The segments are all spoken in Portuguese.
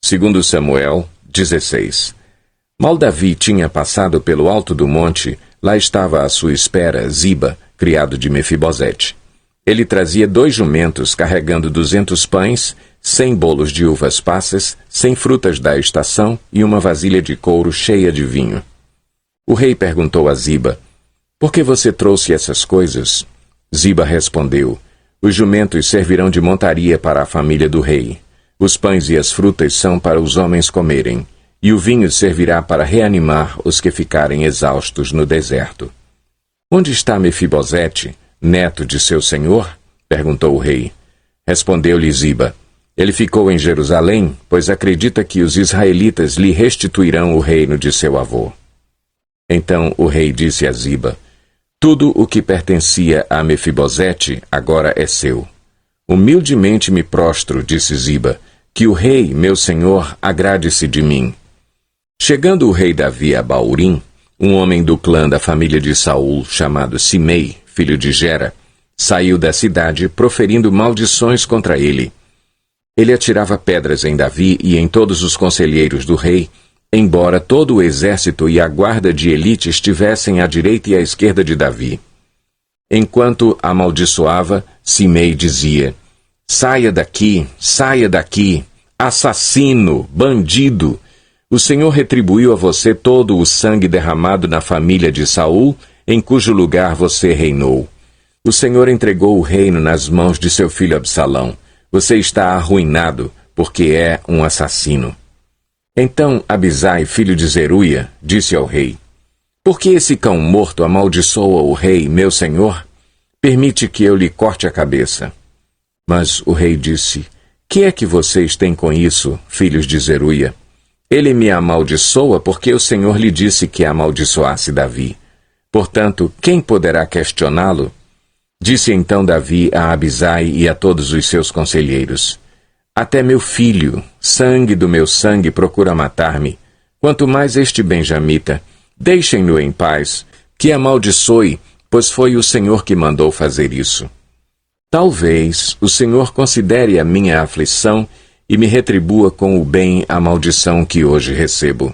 Segundo Samuel 16. Mal Davi tinha passado pelo alto do monte, lá estava à sua espera Ziba, criado de Mefibosete. Ele trazia 2 jumentos carregando 200 pães, 100 bolos de uvas passas, 100 frutas da estação e uma vasilha de couro cheia de vinho. O rei perguntou a Ziba: "Por que você trouxe essas coisas?" Ziba respondeu: "Os jumentos servirão de montaria para a família do rei. Os pães e as frutas são para os homens comerem, e o vinho servirá para reanimar os que ficarem exaustos no deserto." "Onde está Mefibosete, neto de seu senhor?" perguntou o rei. Respondeu-lhe Ziba: "Ele ficou em Jerusalém, pois acredita que os israelitas lhe restituirão o reino de seu avô." Então o rei disse a Ziba: "Tudo o que pertencia a Mefibosete agora é seu." "Humildemente me prostro", disse Ziba, "que o rei, meu senhor, agrade-se de mim." Chegando o rei Davi a Baurim, um homem do clã da família de Saul, chamado Simei, filho de Gera, saiu da cidade proferindo maldições contra ele. Ele atirava pedras em Davi e em todos os conselheiros do rei, embora todo o exército e a guarda de elite estivessem à direita e à esquerda de Davi. Enquanto amaldiçoava, Simei dizia: saia daqui, assassino, bandido! O Senhor retribuiu a você todo o sangue derramado na família de Saul, em cujo lugar você reinou. O Senhor entregou o reino nas mãos de seu filho Absalão. Você está arruinado, porque é um assassino." Então Abisai, filho de Zeruia, disse ao rei: "Por que esse cão morto amaldiçoa o rei, meu senhor? Permite que eu lhe corte a cabeça." Mas o rei disse: "Que é que vocês têm com isso, filhos de Zeruia? Ele me amaldiçoa porque o Senhor lhe disse que amaldiçoasse Davi. Portanto, quem poderá questioná-lo?" Disse então Davi a Abisai e a todos os seus conselheiros: "Até meu filho, sangue do meu sangue, procura matar-me. Quanto mais este benjamita. Deixem-no em paz, que amaldiçoe, pois foi o Senhor que mandou fazer isso. Talvez o Senhor considere a minha aflição e me retribua com o bem a maldição que hoje recebo."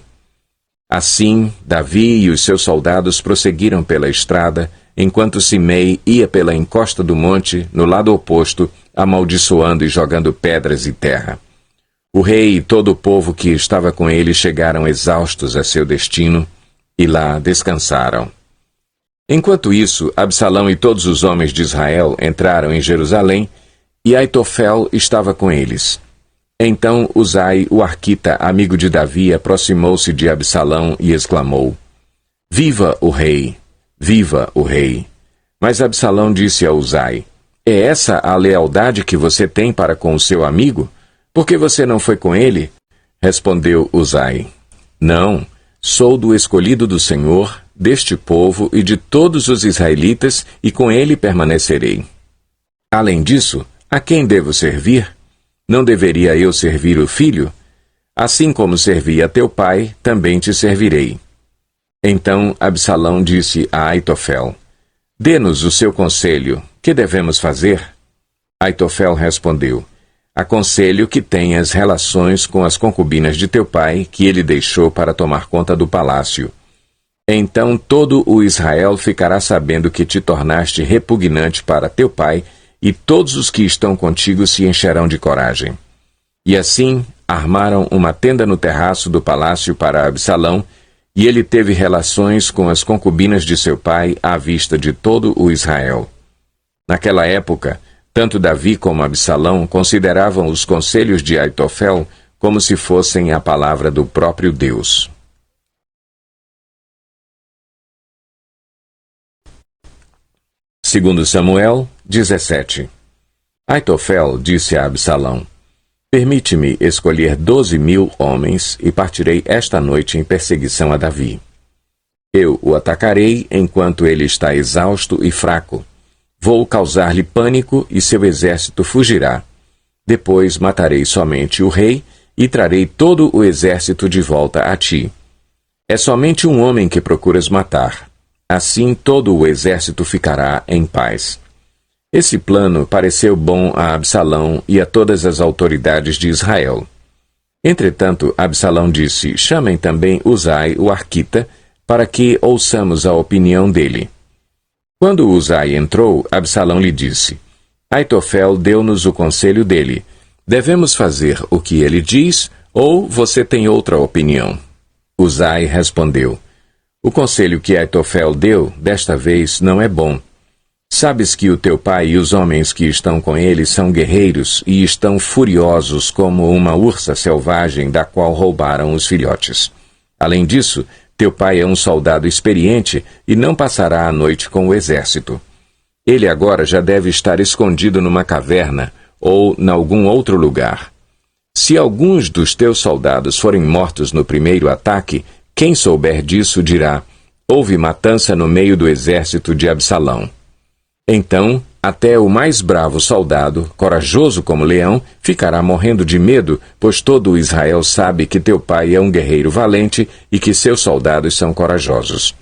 Assim, Davi e os seus soldados prosseguiram pela estrada, enquanto Simei ia pela encosta do monte, no lado oposto, amaldiçoando e jogando pedras e terra. O rei e todo o povo que estava com ele chegaram exaustos a seu destino, e lá descansaram. Enquanto isso, Absalão e todos os homens de Israel entraram em Jerusalém, e Aitofel estava com eles. Então Uzai, o arquita, amigo de Davi, aproximou-se de Absalão e exclamou: "Viva o rei! Viva o rei!" Mas Absalão disse a Uzai: "É essa a lealdade que você tem para com o seu amigo? Por que você não foi com ele?" Respondeu Uzai: "Não, sou do escolhido do Senhor, deste povo e de todos os israelitas, e com ele permanecerei. Além disso, a quem devo servir? Não deveria eu servir o filho? Assim como servi a teu pai, também te servirei." Então Absalão disse a Aitofel: "Dê-nos o seu conselho, que devemos fazer?" Aitofel respondeu: "Aconselho que tenhas relações com as concubinas de teu pai, que ele deixou para tomar conta do palácio. Então todo o Israel ficará sabendo que te tornaste repugnante para teu pai, e todos os que estão contigo se encherão de coragem." E assim armaram uma tenda no terraço do palácio para Absalão, e ele teve relações com as concubinas de seu pai à vista de todo o Israel. Naquela época, tanto Davi como Absalão consideravam os conselhos de Aitofel como se fossem a palavra do próprio Deus. Segundo Samuel 17. Aitofel disse a Absalão: "Permite-me escolher 12.000 homens e partirei esta noite em perseguição a Davi. Eu o atacarei enquanto ele está exausto e fraco. Vou causar-lhe pânico e seu exército fugirá. Depois matarei somente o rei e trarei todo o exército de volta a ti. É somente um homem que procuras matar. Assim todo o exército ficará em paz." Esse plano pareceu bom a Absalão e a todas as autoridades de Israel. Entretanto, Absalão disse: chamem também Uzai, o arquita, para que ouçamos a opinião dele. Quando Uzai entrou, Absalão lhe disse: Aitofel deu-nos o conselho dele. Devemos fazer o que ele diz, ou você tem outra opinião? Uzai respondeu: o conselho que Aitofel deu, desta vez, não é bom. Sabes que o teu pai e os homens que estão com ele são guerreiros e estão furiosos como uma ursa selvagem da qual roubaram os filhotes. Além disso, teu pai é um soldado experiente e não passará a noite com o exército. Ele agora já deve estar escondido numa caverna ou em algum outro lugar. Se alguns dos teus soldados forem mortos no primeiro ataque, quem souber disso dirá: houve matança no meio do exército de Absalão. Então, até o mais bravo soldado, corajoso como leão, ficará morrendo de medo, pois todo Israel sabe que teu pai é um guerreiro valente e que seus soldados são corajosos.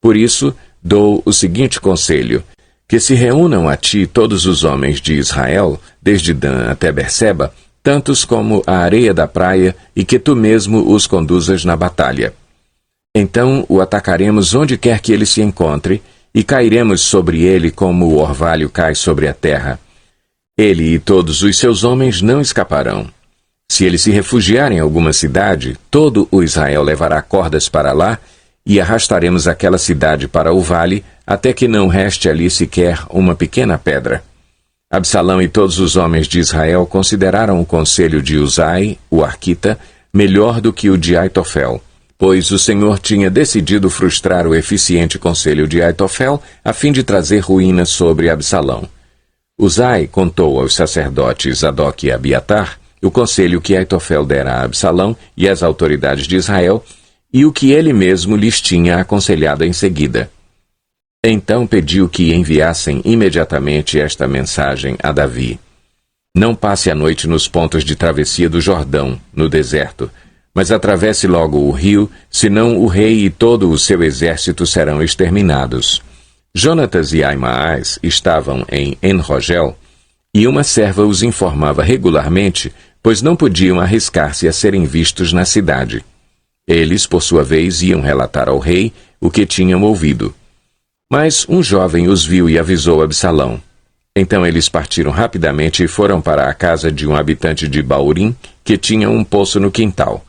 Por isso, dou o seguinte conselho: que se reúnam a ti todos os homens de Israel, desde Dan até Berseba, tantos como a areia da praia, e que tu mesmo os conduzas na batalha. Então o atacaremos onde quer que ele se encontre, e cairemos sobre ele como o orvalho cai sobre a terra. Ele e todos os seus homens não escaparão. Se ele se refugiar em alguma cidade, todo o Israel levará cordas para lá, e arrastaremos aquela cidade para o vale, até que não reste ali sequer uma pequena pedra. Absalão e todos os homens de Israel consideraram o conselho de Uzai, o arquita, melhor do que o de Aitofel, pois o Senhor tinha decidido frustrar o eficiente conselho de Aitofel a fim de trazer ruína sobre Absalão. Uzai contou aos sacerdotes Zadok e Abiatar o conselho que Aitofel dera a Absalão e às autoridades de Israel, e o que ele mesmo lhes tinha aconselhado em seguida. Então pediu que enviassem imediatamente esta mensagem a Davi: não passe a noite nos pontos de travessia do Jordão, no deserto, mas atravesse logo o rio, senão o rei e todo o seu exército serão exterminados. Jonatas e Aimaas estavam em En-Rogel, e uma serva os informava regularmente, pois não podiam arriscar-se a serem vistos na cidade. Eles, por sua vez, iam relatar ao rei o que tinham ouvido. Mas um jovem os viu e avisou Absalão. Então eles partiram rapidamente e foram para a casa de um habitante de Baurim, que tinha um poço no quintal.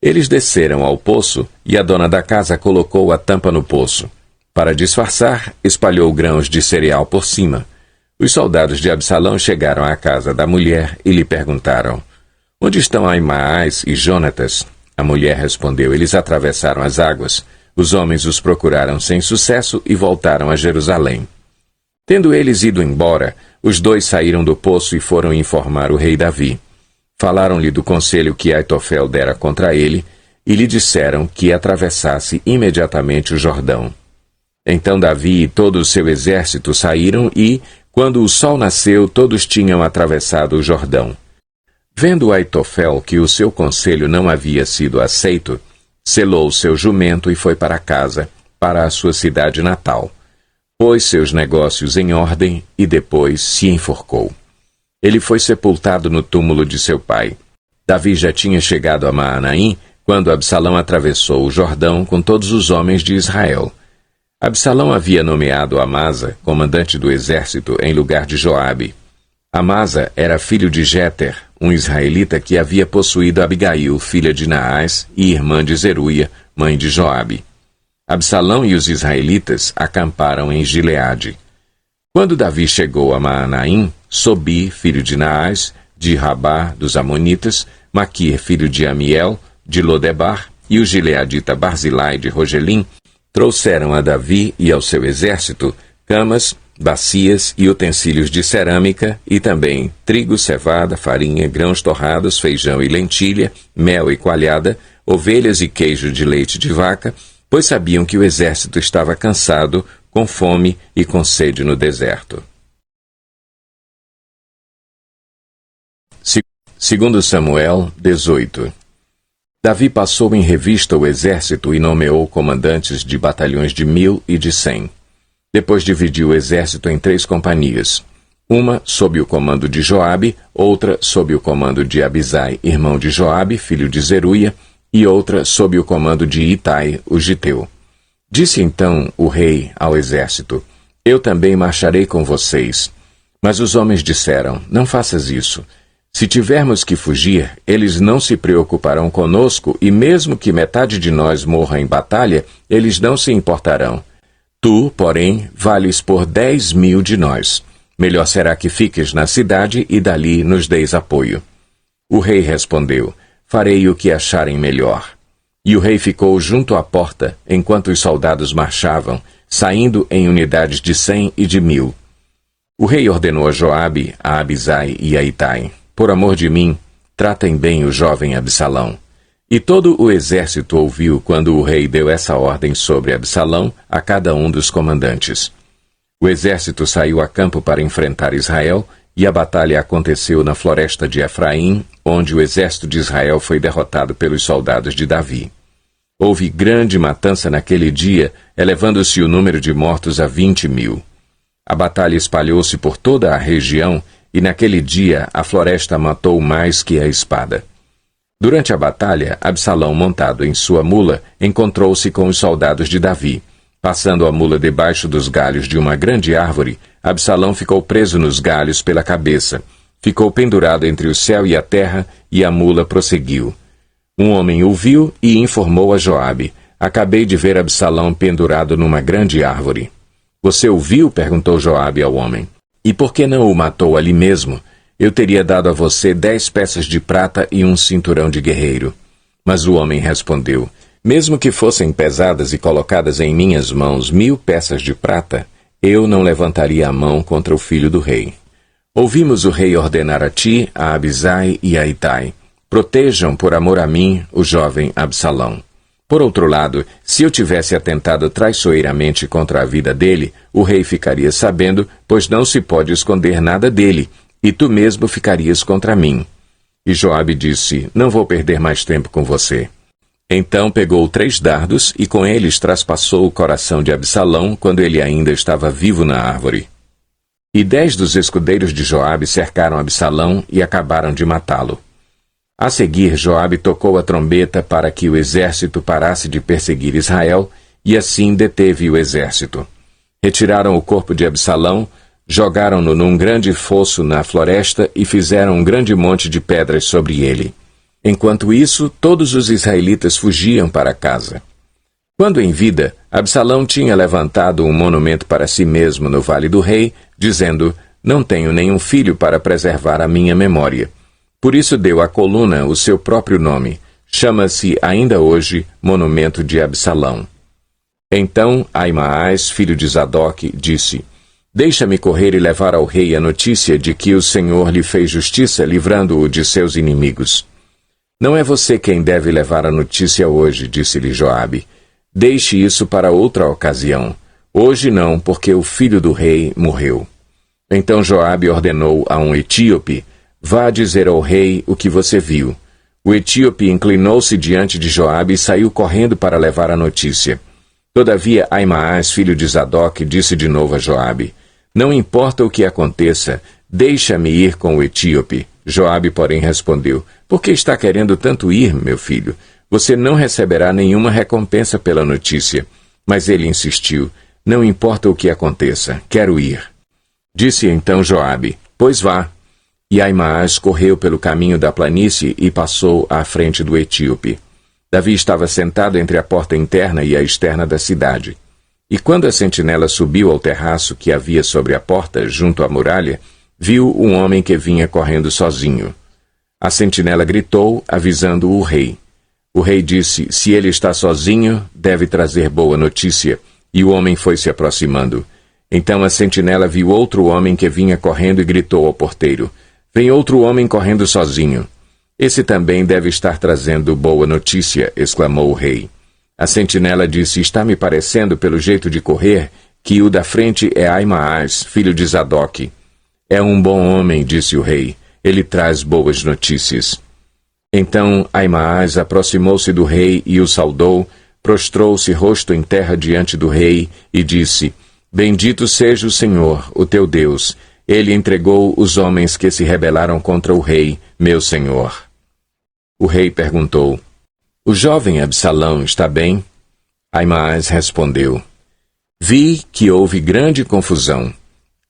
Eles desceram ao poço e a dona da casa colocou a tampa no poço. Para disfarçar, espalhou grãos de cereal por cima. Os soldados de Absalão chegaram à casa da mulher e lhe perguntaram: onde estão Aimaas e Jonatas? A mulher respondeu: eles atravessaram as águas. Os homens os procuraram sem sucesso e voltaram a Jerusalém. Tendo eles ido embora, os dois saíram do poço e foram informar o rei Davi. Falaram-lhe do conselho que Aitofel dera contra ele, e lhe disseram que atravessasse imediatamente o Jordão. Então Davi e todo o seu exército saíram e, quando o sol nasceu, todos tinham atravessado o Jordão. Vendo Aitofel que o seu conselho não havia sido aceito, selou seu jumento e foi para casa, para a sua cidade natal. Pôs seus negócios em ordem e depois se enforcou. Ele foi sepultado no túmulo de seu pai. Davi já tinha chegado a Maanaim quando Absalão atravessou o Jordão com todos os homens de Israel. Absalão havia nomeado Amasa, comandante do exército, em lugar de Joabe. Amasa era filho de Jéter, um israelita que havia possuído Abigail, filha de Naás e irmã de Zeruia, mãe de Joabe. Absalão e os israelitas acamparam em Gileade. Quando Davi chegou a Maanaim, Sobi, filho de Naás, de Rabá, dos Amonitas, Maquir, filho de Amiel, de Lodebar, e o gileadita Barzilai de Rogelim, trouxeram a Davi e ao seu exército camas, bacias e utensílios de cerâmica, e também trigo, cevada, farinha, grãos torrados, feijão e lentilha, mel e coalhada, ovelhas e queijo de leite de vaca, pois sabiam que o exército estava cansado, com fome e com sede no deserto. Segundo Samuel 18. Davi passou em revista o exército e nomeou comandantes de batalhões de 1000 e de 100. Depois dividiu o exército em 3 companhias. uma sob o comando de Joabe, outra sob o comando de Abisai, irmão de Joabe, filho de Zeruia, e outra sob o comando de Itai, o giteu. Disse então o rei ao exército: Eu também marcharei com vocês. Mas os homens disseram: Não faças isso. Se tivermos que fugir, eles não se preocuparão conosco, e mesmo que metade de nós morra em batalha, eles não se importarão. Tu, porém, vales por 10.000 de nós. Melhor será que fiques na cidade e dali nos deis apoio. O rei respondeu: Farei o que acharem melhor. E o rei ficou junto à porta, enquanto os soldados marchavam, saindo em unidades de 100 e de 1.000. O rei ordenou a Joabe, a Abisai e a Itai: Por amor de mim, tratem bem o jovem Absalão. E todo o exército ouviu quando o rei deu essa ordem sobre Absalão a cada um dos comandantes. O exército saiu a campo para enfrentar Israel, e a batalha aconteceu na floresta de Efraim, onde o exército de Israel foi derrotado pelos soldados de Davi. Houve grande matança naquele dia, elevando-se o número de mortos a 20.000. A batalha espalhou-se por toda a região, e naquele dia a floresta matou mais que a espada. Durante a batalha, Absalão, montado em sua mula, encontrou-se com os soldados de Davi. Passando a mula debaixo dos galhos de uma grande árvore, Absalão ficou preso nos galhos pela cabeça. Ficou pendurado entre o céu e a terra, e a mula prosseguiu. Um homem o viu e informou a Joabe: Acabei de ver Absalão pendurado numa grande árvore. Você o viu? Perguntou Joabe ao homem. E por que não o matou ali mesmo? Eu teria dado a você 10 peças de prata e um cinturão de guerreiro. Mas o homem respondeu: Mesmo que fossem pesadas e colocadas em minhas mãos 1.000 peças de prata, eu não levantaria a mão contra o filho do rei. Ouvimos o rei ordenar a ti, a Abisai e a Itai: Protejam, por amor a mim, o jovem Absalão. Por outro lado, se eu tivesse atentado traiçoeiramente contra a vida dele, o rei ficaria sabendo, pois não se pode esconder nada dele, e tu mesmo ficarias contra mim. E Joabe disse: Não vou perder mais tempo com você. Então pegou 3 dardos e com eles traspassou o coração de Absalão quando ele ainda estava vivo na árvore. E 10 dos escudeiros de Joabe cercaram Absalão e acabaram de matá-lo. A seguir, Joabe tocou a trombeta para que o exército parasse de perseguir Israel, e assim deteve o exército. Retiraram o corpo de Absalão, jogaram-no num grande fosso na floresta e fizeram um grande monte de pedras sobre ele. Enquanto isso, todos os israelitas fugiam para casa. Quando em vida, Absalão tinha levantado um monumento para si mesmo no Vale do Rei, dizendo: Não tenho nenhum filho para preservar a minha memória. Por isso deu à coluna o seu próprio nome. Chama-se ainda hoje Monumento de Absalão. Então Aimaas, filho de Zadok, disse: Deixa-me correr e levar ao rei a notícia de que o Senhor lhe fez justiça, livrando-o de seus inimigos. Não é você quem deve levar a notícia hoje, disse-lhe Joabe. Deixe isso para outra ocasião. Hoje não, porque o filho do rei morreu. Então Joabe ordenou a um etíope: Vá dizer ao rei o que você viu. O etíope inclinou-se diante de Joabe e saiu correndo para levar a notícia. Todavia Aimaas, filho de Zadok, disse de novo a Joabe: Não importa o que aconteça, deixa-me ir com o etíope. Joabe, porém, respondeu: Por que está querendo tanto ir, meu filho? Você não receberá nenhuma recompensa pela notícia. Mas ele insistiu: Não importa o que aconteça, quero ir. Disse então Joabe: Pois vá. E Aimaas correu pelo caminho da planície e passou à frente do etíope. Davi estava sentado entre a porta interna e a externa da cidade. E quando a sentinela subiu ao terraço que havia sobre a porta, junto à muralha, viu um homem que vinha correndo sozinho. A sentinela gritou, avisando o rei. O rei disse: Se ele está sozinho, deve trazer boa notícia. E o homem foi se aproximando. Então a sentinela viu outro homem que vinha correndo e gritou ao porteiro: Vem outro homem correndo sozinho. Esse também deve estar trazendo boa notícia, exclamou o rei. A sentinela disse: Está me parecendo, pelo jeito de correr, que o da frente é Aimaas, filho de Zadok. É um bom homem, disse o rei. Ele traz boas notícias. Então Aimaas aproximou-se do rei e o saudou, prostrou-se rosto em terra diante do rei e disse: Bendito seja o Senhor, o teu Deus. ele entregou os homens que se rebelaram contra o rei, meu senhor. O rei perguntou: o jovem Absalão está bem? Ahimaás respondeu: vi que houve grande confusão,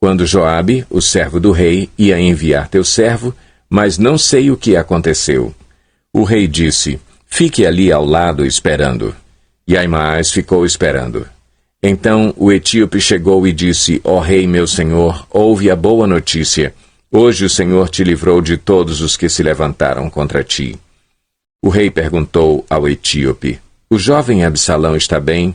quando Joabe, o servo do rei, ia enviar teu servo, mas não sei o que aconteceu. O rei disse: fique ali ao lado esperando. E Ahimaás ficou esperando. Então o etíope chegou e disse: ó rei, meu senhor, ouve a boa notícia. Hoje o Senhor te livrou de todos os que se levantaram contra ti. O rei perguntou ao etíope: o jovem Absalão está bem?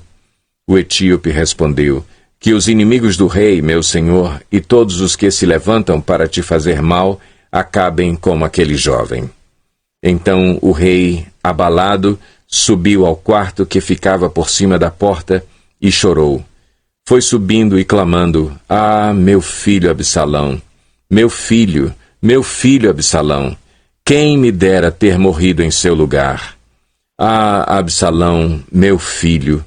O etíope respondeu: que os inimigos do rei, meu senhor, e todos os que se levantam para te fazer mal, acabem como aquele jovem. Então o rei, abalado, subiu ao quarto que ficava por cima da porta e chorou. Foi subindo e clamando: ah, meu filho Absalão! Meu filho Absalão! Quem me dera ter morrido em seu lugar! Ah, Absalão, meu filho!